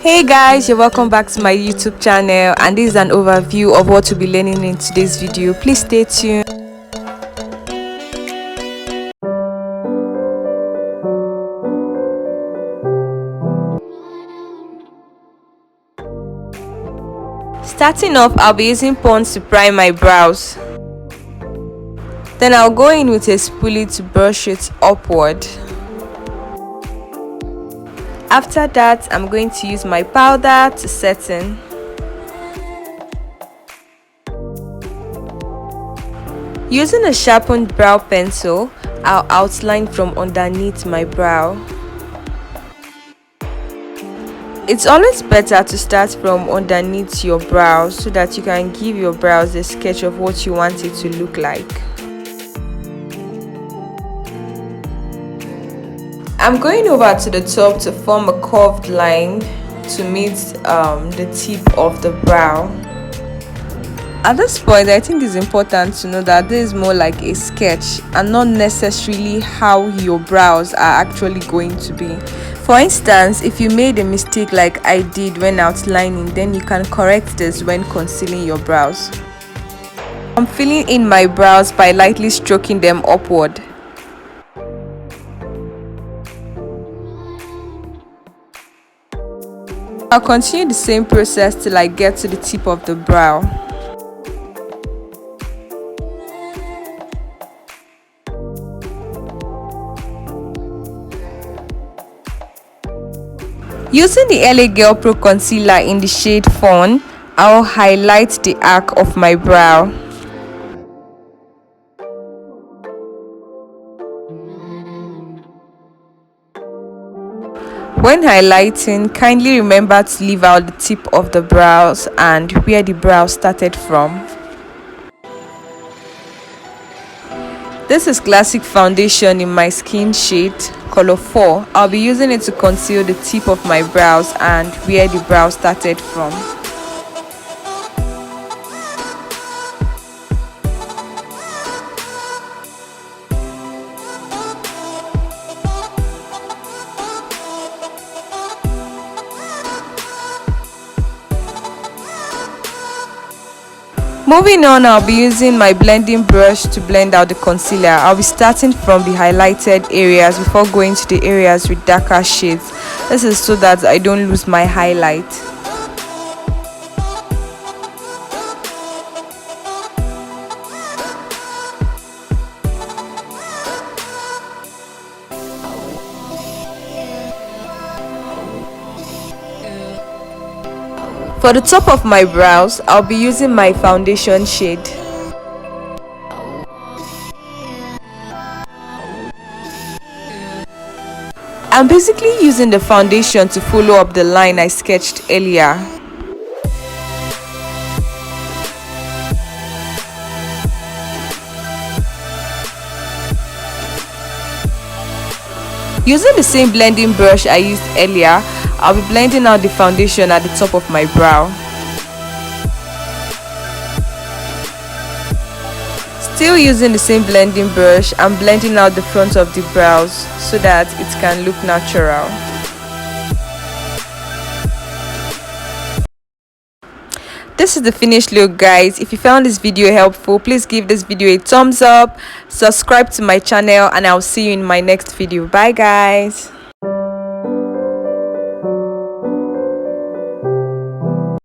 Hey guys, you're welcome back to my YouTube channel, and this is an overview of what we'll be learning in today's video. Please stay tuned. Starting off, I'll be using Pond's to prime my brows. Then I'll go in with a spoolie to brush it upward. After that, I'm going to use my powder to set in. Using a sharpened brow pencil, I'll outline from underneath my brow. It's always better to start from underneath your brow so that you can give your brows a sketch of what you want it to look like. I'm going over to the top to form a curved line to meet the tip of the brow. At this point, I think it's important to know that this is more like a sketch and not necessarily how your brows are actually going to be. For instance, if you made a mistake like I did when outlining, then you can correct this when concealing your brows. I'm filling in my brows by lightly stroking them upward. I'll continue the same process till I get to the tip of the brow. Using the LA Girl Pro Concealer in the shade Fawn, I'll highlight the arc of my brow. When highlighting, kindly remember to leave out the tip of the brows and where the brow started from. This is classic foundation in my skin shade color 4. I'll be using it to conceal the tip of my brows and where the brow started from. Moving on, I'll be using my blending brush to blend out the concealer. I'll be starting from the highlighted areas before going to the areas with darker shades. This is so that I don't lose my highlight. For the top of my brows, I'll be using my foundation shade. I'm basically using the foundation to follow up the line I sketched earlier. Using the same blending brush I used earlier, I'll be blending out the foundation at the top of my brow. Still using the same blending brush, I'm blending out the front of the brows so that it can look natural. This is the finished look, guys. If you found this video helpful, please give this video a thumbs up, subscribe to my channel, and I'll see you in my next video. Bye guys.